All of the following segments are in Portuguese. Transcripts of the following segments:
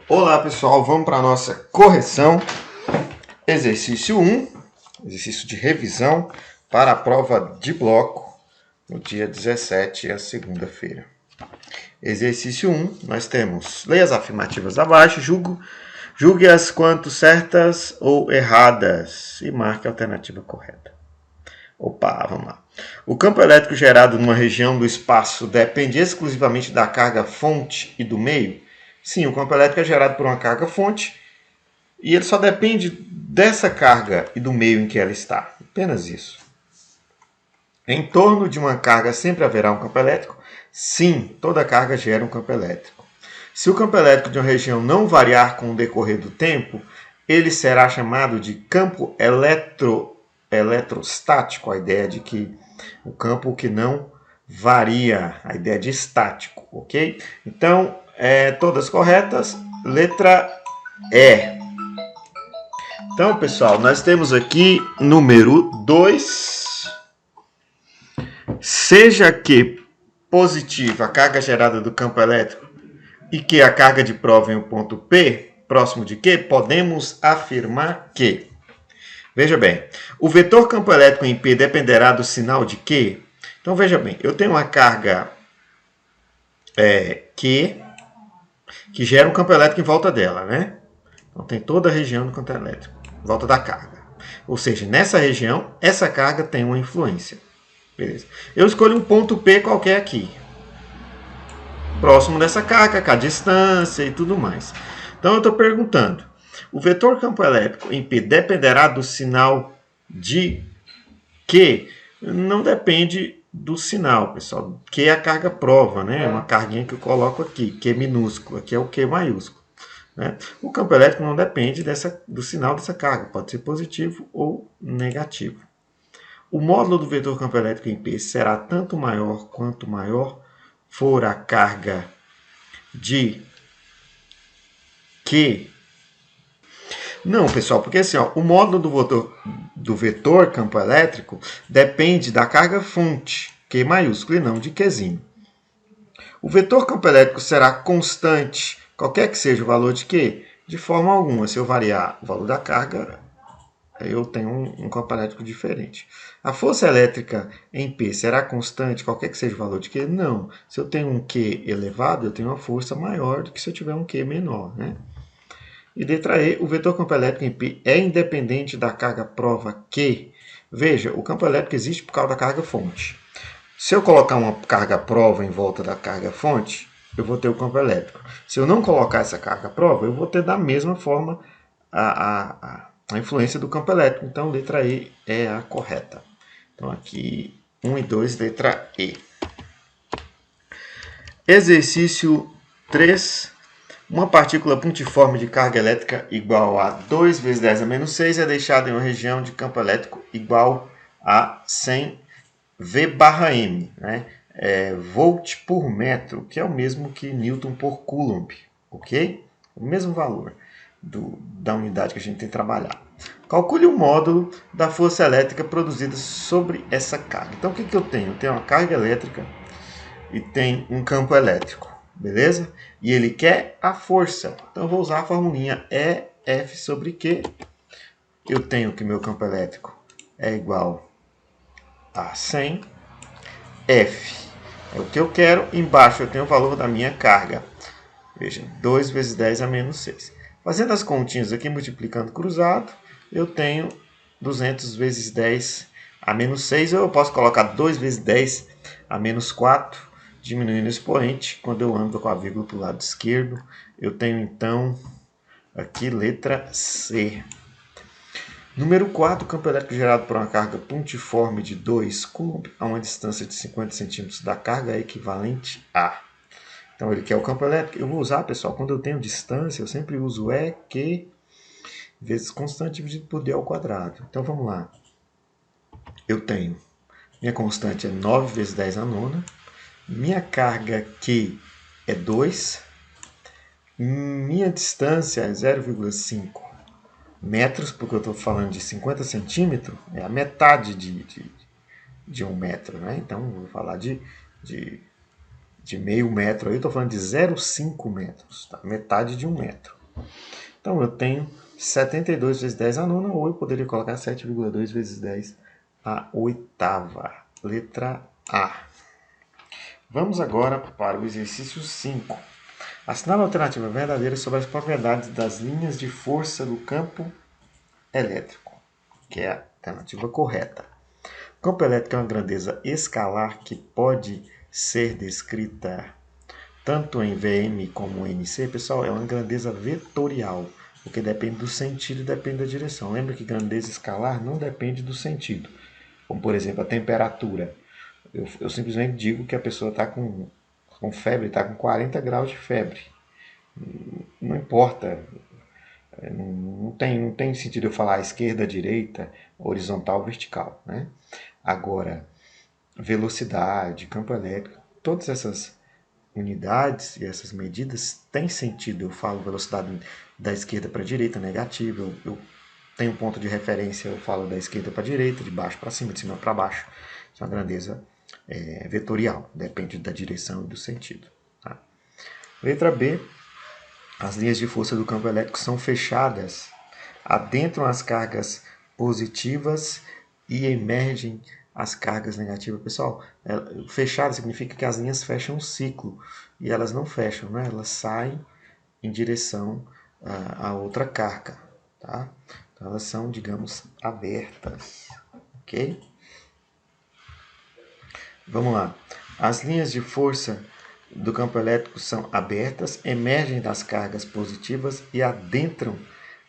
Olá pessoal, vamos para a nossa correção. Exercício 1, exercício de revisão para a prova de bloco no dia 17, a segunda-feira. Exercício 1, nós temos, leia as afirmativas abaixo, julgue-as quanto certas ou erradas e marque a alternativa correta. Opa, vamos lá. O campo elétrico gerado numa região do espaço depende exclusivamente da carga fonte e do meio? Sim, o campo elétrico é gerado por uma carga fonte e ele só depende dessa carga e do meio em que ela está. Apenas isso. Em torno de uma carga sempre haverá um campo elétrico? Sim, toda carga gera um campo elétrico. Se o campo elétrico de uma região não variar com o decorrer do tempo, ele será chamado de campo eletrostático, a ideia de que o campo que não varia, a ideia de estático, ok? Então, todas corretas, letra E. Então, pessoal, nós temos aqui número 2. Seja que positiva a carga gerada do campo elétrico e que a carga de prova em um ponto P, próximo de Q, podemos afirmar que, veja bem, o vetor campo elétrico em P dependerá do sinal de Q. Então, veja bem, eu tenho uma carga Q que gera um campo elétrico em volta dela, né? Então, tem toda a região do campo elétrico em volta da carga. Ou seja, nessa região, essa carga tem uma influência. Beleza. Eu escolho um ponto P qualquer aqui, próximo dessa carga, com a distância e tudo mais. Então, eu estou perguntando, o vetor campo elétrico em P dependerá do sinal de Q? Não depende do sinal, pessoal. Q é a carga prova, né? Uma carguinha que eu coloco aqui, Q minúsculo, aqui é o Q maiúsculo. Né? O campo elétrico não depende do sinal dessa carga, pode ser positivo ou negativo. O módulo do vetor campo elétrico em P será tanto maior quanto maior for a carga de Q. Não, pessoal, porque assim, ó, o módulo do vetor campo elétrico depende da carga fonte, Q maiúsculo, e não de Qzinho. O vetor campo elétrico será constante, qualquer que seja o valor de Q, de forma alguma. Se eu variar o valor da carga, eu tenho um campo elétrico diferente. A força elétrica em P será constante, qualquer que seja o valor de Q? Não. Se eu tenho um Q elevado, eu tenho uma força maior do que se eu tiver um Q menor, né? E letra E, o vetor campo elétrico em P é independente da carga prova Q. Veja, o campo elétrico existe por causa da carga fonte. Se eu colocar uma carga prova em volta da carga fonte, eu vou ter o campo elétrico. Se eu não colocar essa carga prova, eu vou ter da mesma forma a influência do campo elétrico. Então, letra E é a correta. Então, aqui, 1 e 2, letra E. Exercício 3. Uma partícula pontiforme de carga elétrica igual a 2 vezes 10 a menos 6 é deixada em uma região de campo elétrico igual a 100 V/m, né? Volt por metro, que é o mesmo que Newton por Coulomb, ok? O mesmo valor da unidade que a gente tem que trabalhar. Calcule o módulo da força elétrica produzida sobre essa carga. Então, o que eu tenho? Eu tenho uma carga elétrica e tem um campo elétrico, beleza? E ele quer a força. Então, eu vou usar a formulinha EF sobre Q. Eu tenho que meu campo elétrico é igual a 100. F é o que eu quero. Embaixo eu tenho o valor da minha carga. Veja, 2 vezes 10 a menos 6. Fazendo as continhas aqui, multiplicando cruzado, eu tenho 200 vezes 10 a menos 6. Ou eu posso colocar 2 vezes 10 a menos 4, diminuindo o expoente. Quando eu ando com a vírgula para o lado esquerdo, eu tenho então aqui letra C. Número 4, campo elétrico gerado por uma carga pontiforme de 2 Coulomb a uma distância de 50 centímetros da carga é equivalente a. Então, ele quer o campo elétrico. Eu vou usar, pessoal, quando eu tenho distância, eu sempre uso EQ vezes constante dividido por D ao quadrado. Então, vamos lá. Eu tenho, minha constante é 9 vezes 10 a nona. Minha carga Q é 2. Minha distância é 0,5 metros, porque eu estou falando de 50 centímetros, é a metade de 1 metro, né? Então, eu vou falar de de meio metro, aí eu estou falando de 0,5 metros, tá? Metade de 1 metro. Então eu tenho 72 vezes 10 a nona, ou eu poderia colocar 7,2 vezes 10 a oitava. Letra A. Vamos agora para o exercício 5. Assinale a alternativa verdadeira sobre as propriedades das linhas de força do campo elétrico, que é a alternativa correta. O campo elétrico é uma grandeza escalar que pode ser descrita tanto em VM como em NC. Pessoal, é uma grandeza vetorial, porque depende do sentido e depende da direção. Lembra que grandeza escalar não depende do sentido. Como, por exemplo, a temperatura. Eu simplesmente digo que a pessoa está com febre, está com 40 graus de febre. Não importa. Não tem sentido eu falar esquerda, direita, horizontal, vertical. Né? Agora, velocidade, campo elétrico, todas essas unidades e essas medidas têm sentido. Eu falo velocidade da esquerda para a direita, negativa. Eu tenho um ponto de referência, eu falo da esquerda para a direita, de baixo para cima, de cima para baixo. Isso é uma grandeza vetorial, depende da direção e do sentido. Tá? Letra B. As linhas de força do campo elétrico são fechadas, adentram as cargas positivas e emergem as cargas negativas. Pessoal, fechada significa que as linhas fecham um ciclo e elas não fecham, né? Elas saem em direção a outra carga. Tá? Então elas são, digamos, abertas. Ok? Vamos lá. As linhas de força do campo elétrico são abertas, emergem das cargas positivas e adentram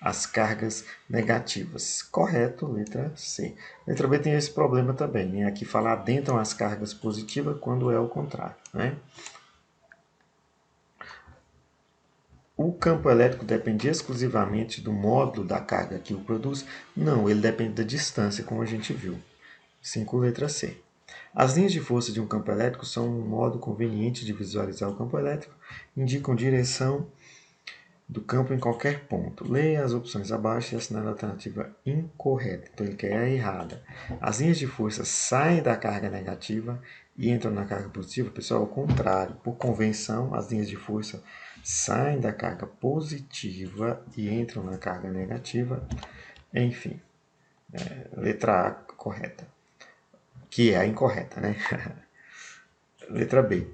as cargas negativas. Correto, letra C. Letra B tem esse problema também, né? Aqui fala adentram as cargas positivas quando é o contrário, né? O campo elétrico depende exclusivamente do módulo da carga que o produz? Não, ele depende da distância, como a gente viu. 5, letra C. As linhas de força de um campo elétrico são um modo conveniente de visualizar o campo elétrico, indicam direção do campo em qualquer ponto. Leia as opções abaixo e assinale a alternativa incorreta. Então ele quer a errada. As linhas de força saem da carga negativa e entram na carga positiva. Pessoal, ao contrário. Por convenção, as linhas de força saem da carga positiva e entram na carga negativa. Enfim, letra A correta. Que é a incorreta, né? Letra B.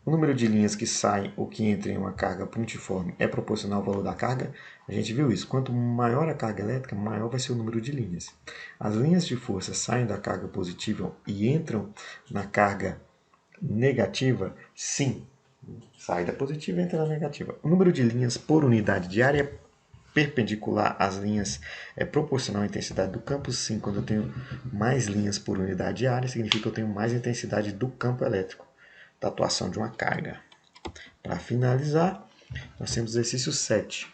O número de linhas que saem ou que entram em uma carga pontiforme é proporcional ao valor da carga? A gente viu isso. Quanto maior a carga elétrica, maior vai ser o número de linhas. As linhas de força saem da carga positiva e entram na carga negativa? Sim. Sai da positiva e entra na negativa. O número de linhas por unidade de área perpendicular às linhas é proporcional à intensidade do campo? Sim. Quando eu tenho mais linhas por unidade de área, significa que eu tenho mais intensidade do campo elétrico, da atuação de uma carga. Para finalizar, nós temos o exercício 7.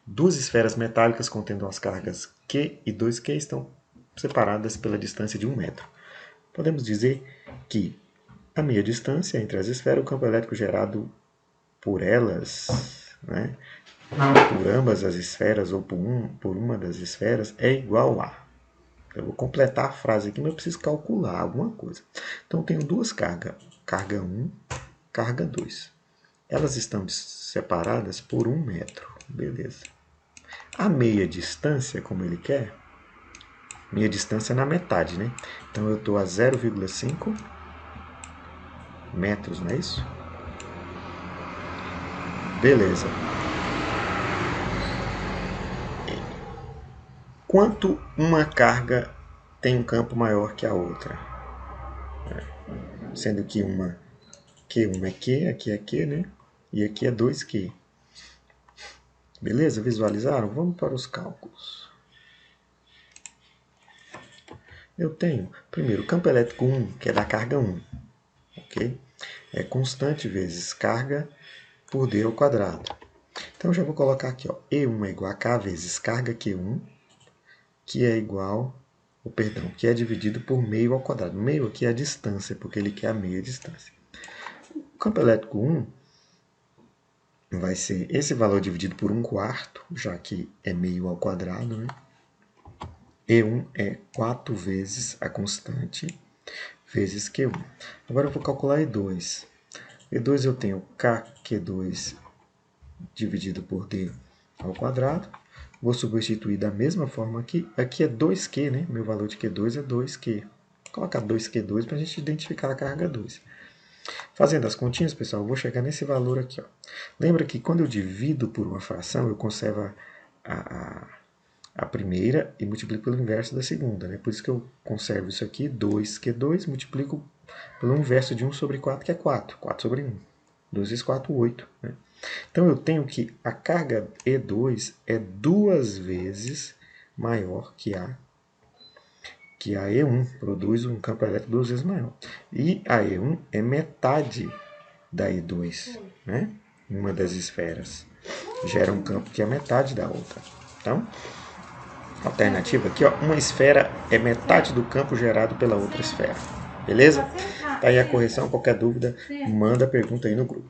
Duas esferas metálicas contendo as cargas Q e 2Q estão separadas pela distância de 1 metro. Podemos dizer que a meia distância entre as esferas, o campo elétrico gerado por elas, né, por ambas as esferas ou por uma das esferas, é igual a. Eu vou completar a frase aqui, mas eu preciso calcular alguma coisa. Então, eu tenho duas cargas, carga 1, carga 2. Elas estão separadas por 1 metro. Beleza. A meia distância, como ele quer, meia distância é na metade, né? Então, eu estou a 0,5 metros, não é isso? Beleza. Quanto uma carga tem um campo maior que a outra? Sendo que uma Q1 é Q, aqui é Q, né? E aqui é 2Q. Beleza? Visualizaram? Vamos para os cálculos. Eu tenho, primeiro, campo elétrico 1, que é da carga 1. Ok? É constante vezes carga por D ao quadrado. Então, eu já vou colocar aqui, ó, E1 é igual a K vezes carga Q1, que é igual, que é dividido por meio ao quadrado. Meio aqui é a distância, porque ele quer a meia distância. O campo elétrico 1 vai ser esse valor dividido por 1/4, já que é meio ao quadrado, né? E1 é 4 vezes a constante, vezes Q1. Agora eu vou calcular E2. E2 eu tenho KQ2 dividido por D ao quadrado. Vou substituir da mesma forma aqui. Aqui é 2Q, né? Meu valor de Q2 é 2Q. Vou colocar 2Q2 para a gente identificar a carga 2. Fazendo as continhas, pessoal, eu vou chegar nesse valor aqui. Ó. Lembra que quando eu divido por uma fração, eu conservo a primeira e multiplico pelo inverso da segunda. Né? Por isso que eu conservo isso aqui, 2Q2, multiplico pelo inverso de 1 sobre 4, que é 4. 4 sobre 1. 2 vezes 4, 8. Né? Então eu tenho que a carga E2 é 2 vezes maior que a E1, produz um campo elétrico 2 vezes maior. E a E1 é metade da E2, né? Uma das esferas. Gera um campo que é metade da outra. Então, alternativa aqui, ó, uma esfera é metade do campo gerado pela outra esfera. Beleza? Tá aí a correção, qualquer dúvida, manda a pergunta aí no grupo.